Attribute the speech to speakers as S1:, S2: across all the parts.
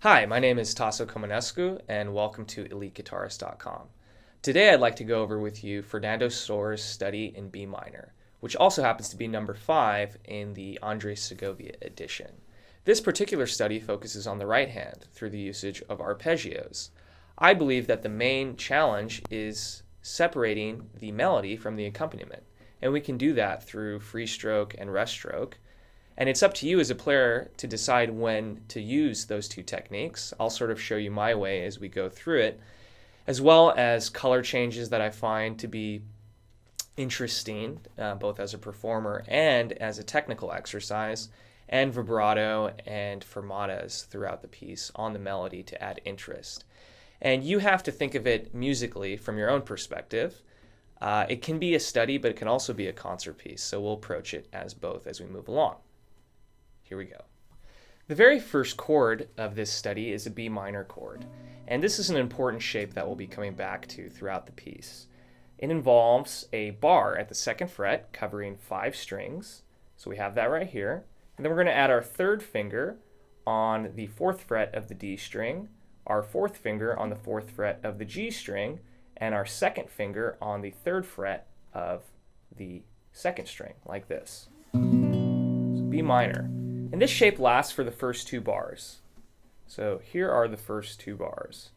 S1: Hi, my name is Tasso Comanescu, and welcome to EliteGuitarist.com. Today I'd like to go over with you Fernando Sor's study in B minor, which also happens to be number 5 in the Andres Segovia edition. This particular study focuses on the right hand through the usage of arpeggios. I believe that the main challenge is separating the melody from the accompaniment, and we can do that through free stroke and rest stroke. And it's up to you as a player to decide when to use those two techniques. I'll sort of show you my way as we go through it, as well as color changes that I find to be interesting, both as a performer and as a technical exercise, and vibrato and fermatas throughout the piece on the melody to add interest. And you have to think of it musically from your own perspective. It can be a study, but it can also be a concert piece, so we'll approach it as both as we move along. Here we go. The very first chord of this study is a B minor chord, and this is an important shape that we'll be coming back to throughout the piece. It involves a bar at the 2nd fret covering 5 strings, so we have that right here, and then we're going to add our 3rd finger on the 4th fret of the D string, our 4th finger on the 4th fret of the G string, and our 2nd finger on the 3rd fret of the 2nd string, like this. So B minor. And this shape lasts for the first 2 bars. So here are the first 2 bars.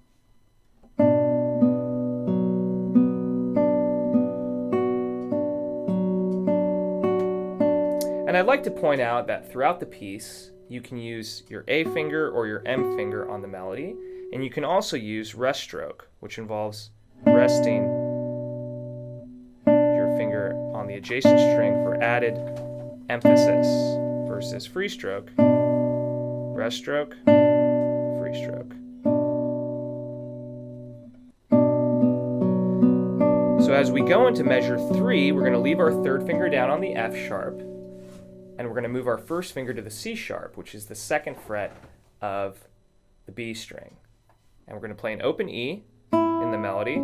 S1: And I'd like to point out that throughout the piece, you can use your A finger or your M finger on the melody, and you can also use rest stroke, which involves resting your finger on the adjacent string for added emphasis. Versus free stroke, rest stroke, free stroke. So as we go into measure 3, we're going to leave our 3rd finger down on the F sharp, and we're going to move our 1st finger to the C sharp, which is the 2nd fret of the B string. And we're going to play an open E in the melody.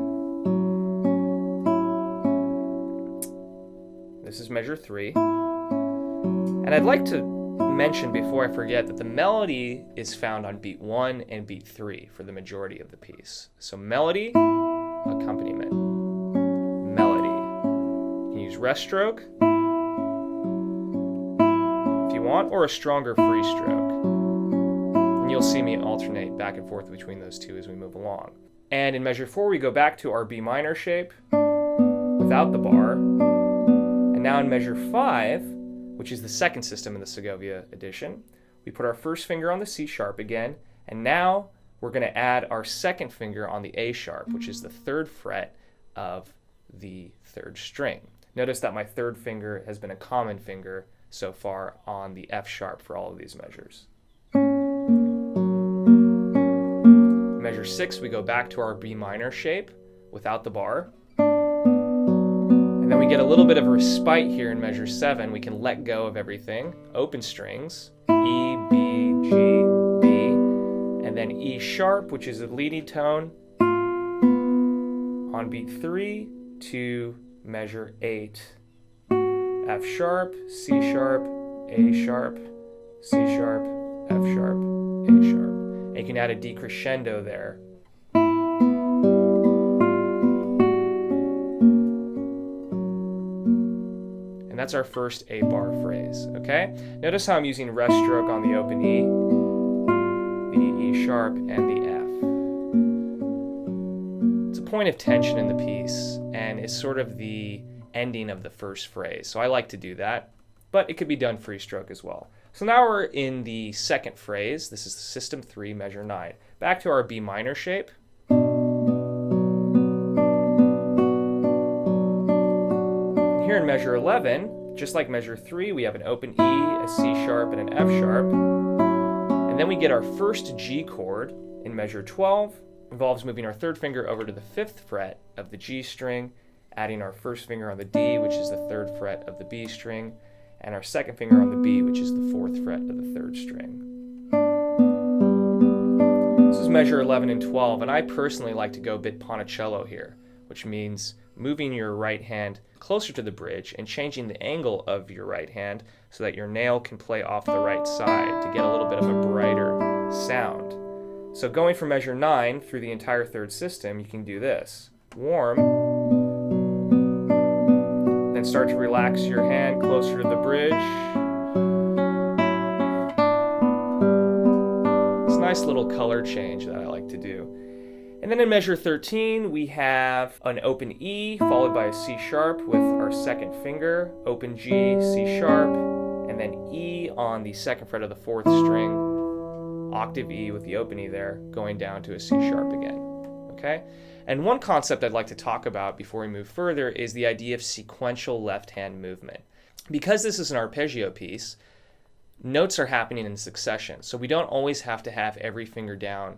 S1: This is measure 3. And I'd like to mention before I forget that the melody is found on beat 1 and beat 3 for the majority of the piece. So melody, accompaniment, melody. You can use rest stroke if you want, or a stronger free stroke. And you'll see me alternate back and forth between those two as we move along. And in measure 4, we go back to our B minor shape without the bar. And now in measure 5, which is the 2nd system in the Segovia edition, we put our 1st finger on the C sharp again, and now we're going to add our 2nd finger on the A sharp, which is the 3rd fret of the 3rd string. Notice that my 3rd finger has been a common finger so far on the F sharp for all of these measures. Measure 6, we go back to our B minor shape without the bar. And then we get a little bit of a respite here in measure 7. We can let go of everything. Open strings, E, B, G, B, and then E sharp, which is a leading tone, on beat 3 to measure 8. F sharp, C sharp, A sharp, C sharp, F sharp, A sharp. And you can add a decrescendo there. That's our first A-bar phrase, okay? Notice how I'm using rest stroke on the open E, the E sharp, and the F. It's a point of tension in the piece, and it's sort of the ending of the first phrase. So I like to do that, but it could be done free stroke as well. So now we're in the 2nd phrase. This is system 3, measure 9. Back to our B minor shape. Here in measure 11, just like measure 3, we have an open E, a C sharp, and an F sharp. And then we get our first G chord in measure 12. Involves moving our 3rd finger over to the 5th fret of the G string, adding our 1st finger on the D, which is the 3rd fret of the B string, and our 2nd finger on the B, which is the 4th fret of the 3rd string. This is measure 11 and 12, and I personally like to go a bit Ponticello here, which means moving your right hand closer to the bridge and changing the angle of your right hand so that your nail can play off the right side to get a little bit of a brighter sound. So going from measure 9 through the entire third system, you can do this. Warm, then start to relax your hand closer to the bridge. It's a nice little color change that I like to do. And then in measure 13, we have an open E followed by a C sharp with our second finger, open G, C sharp, and then E on the second fret of the fourth string, octave E with the open E there, going down to a C sharp again. Okay? And one concept I'd like to talk about before we move further is the idea of sequential left hand movement. Because this is an arpeggio piece, notes are happening in succession, so we don't always have to have every finger down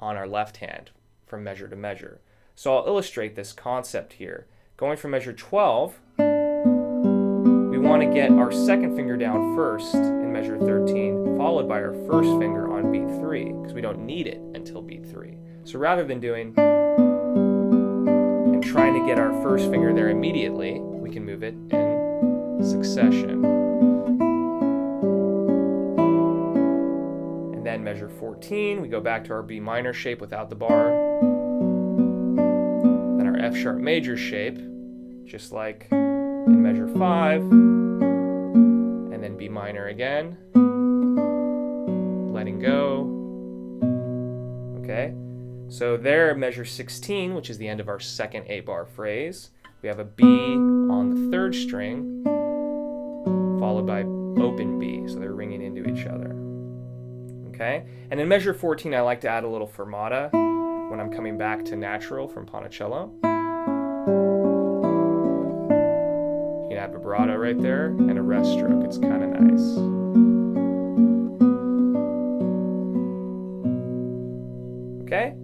S1: on our left hand from measure to measure. So I'll illustrate this concept here. Going from measure 12, we want to get our second finger down first in measure 13, followed by our first finger on beat 3, because we don't need it until beat 3. So rather than doing and trying to get our first finger there immediately, we can move it in succession. And then measure 14, we go back to our B minor shape without the bar. Then our F sharp major shape, just like in measure 5. And then B minor again. Letting go. Okay, so there, measure 16, which is the end of our second 8-bar phrase. We have a B on the third string, followed by open B, so they're ringing into each other. Okay, and in measure 14, I like to add a little fermata when I'm coming back to natural from Ponticello. You can add vibrato right there and a rest stroke. It's kind of nice. Okay,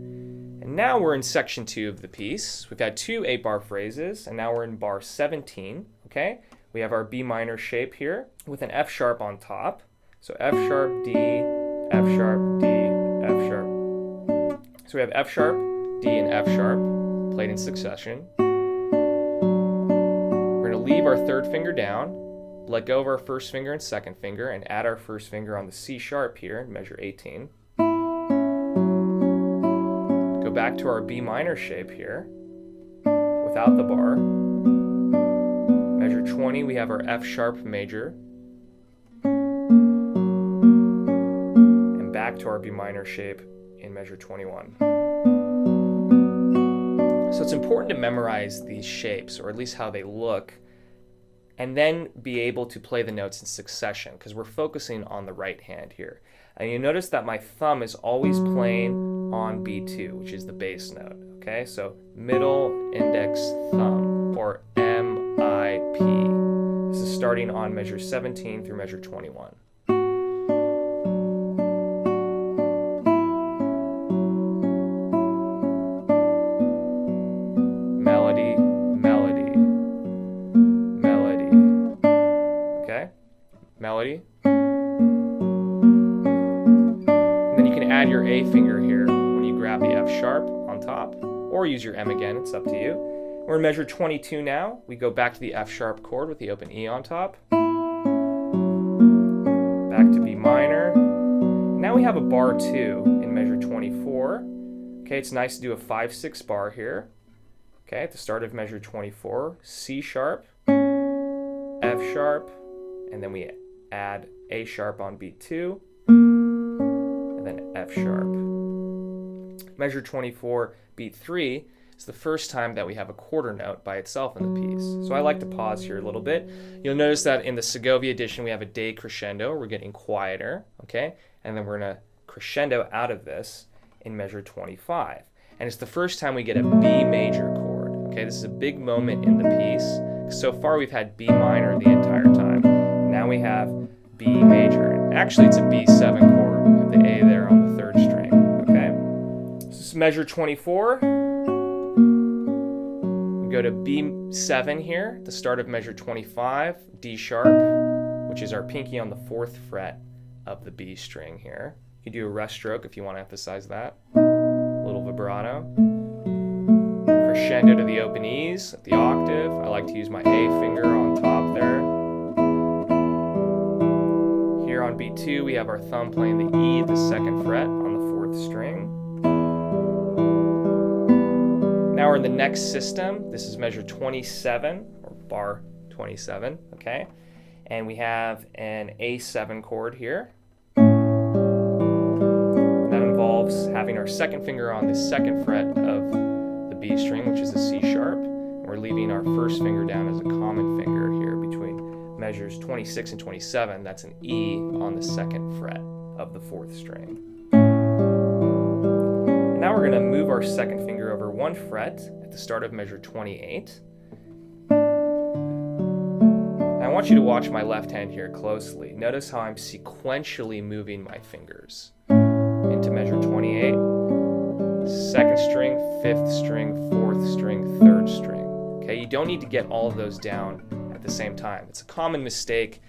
S1: and now we're in section 2 of the piece. We've had 2 8-bar phrases, and now we're in bar 17. Okay, we have our B minor shape here with an F sharp on top. So F sharp, D, F sharp, D, F sharp. So we have F sharp, D, and F sharp played in succession. We're going to leave our third finger down, let go of our first finger and second finger, and add our first finger on the C sharp here in measure 18. Go back to our B minor shape here without the bar. Measure 20, we have our F sharp major. And back to our B minor shape in measure 21. So it's important to memorize these shapes, or at least how they look, and then be able to play the notes in succession, because we're focusing on the right hand here. And you notice that my thumb is always playing on B2, which is the bass note. Okay, so middle index thumb, or M-I-P. This is starting on measure 17 through measure 21. Melody, melody, melody. Okay, melody. And then you can add your A finger here when you grab the F sharp on top, or use your M again, it's up to you. We're in measure 22 now. We go back to the F sharp chord with the open E on top. Back to B minor. Now we have a bar 2 in measure 24. Okay, it's nice to do a 5/6 bar here. Okay, at the start of measure 24, C sharp, F sharp, and then we add A sharp on beat 2, and then F sharp. Measure 24, beat 3, is the first time that we have a quarter note by itself in the piece. So I like to pause here a little bit. You'll notice that in the Segovia edition we have a day crescendo. We're getting quieter, okay? And then we're going to crescendo out of this in measure 25. And it's the first time we get a B major chord, okay? This is a big moment in the piece. So far we've had B minor the entire time. Now we have B major. And actually it's a B7 chord. We have the A there on the third string, okay? So this is measure 24. Go to B7 here, the start of measure 25, D sharp, which is our pinky on the 4th fret of the B string here. You can do a rest stroke if you want to emphasize that. A little vibrato. crescendo to the open E's, the octave. I like to use my A finger on top there. Here on beat 2, we have our thumb playing the E at the 2nd fret on the 4th string. Now we're in the next system. This is measure 27, or bar 27, okay? And we have an A7 chord here. That involves having our 2nd finger on the 2nd fret of the B string, which is a C sharp. And we're leaving our 1st finger down as a common finger here between measures 26 and 27. That's an E on the 2nd fret of the 4th string. And now we're going to move our 2nd finger over 1 fret at the start of measure 28. I want you to watch my left hand here closely. Notice how I'm sequentially moving my fingers into measure 28, 2nd string, 5th string, 4th string, 3rd string. Okay, you don't need to get all of those down at the same time. It's a common mistake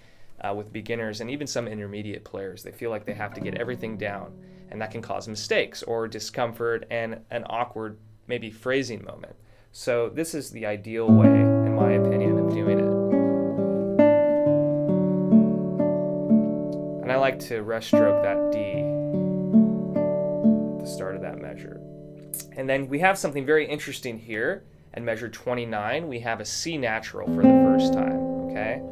S1: with beginners and even some intermediate players. They feel like they have to get everything down, and that can cause mistakes or discomfort and an awkward, maybe phrasing moment. So this is the ideal way, in my opinion, of doing it. And I like to rest stroke that D at the start of that measure. And then we have something very interesting here. At measure 29, we have a C natural for the first time, okay?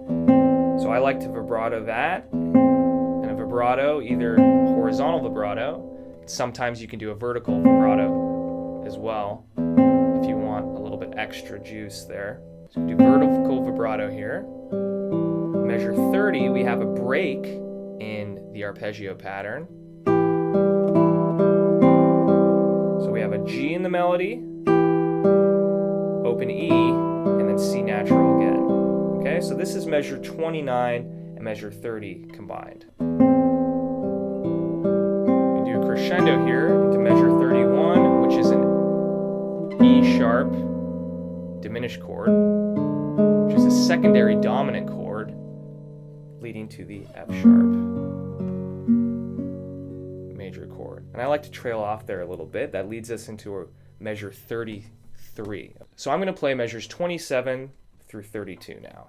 S1: So I like to vibrato that, and a vibrato, either horizontal vibrato, sometimes you can do a vertical vibrato as well, if you want a little bit extra juice there. So we do vertical vibrato here. Measure 30, we have a break in the arpeggio pattern. So we have a G in the melody, open E, and then C natural again. Okay, so this is measure 29 and measure 30 combined. We do crescendo here into measure 31, which is an E sharp diminished chord, which is a secondary dominant chord leading to the F sharp major chord. And I like to trail off there a little bit. That leads us into a measure 33. So I'm going to play measures 27 through 32 now.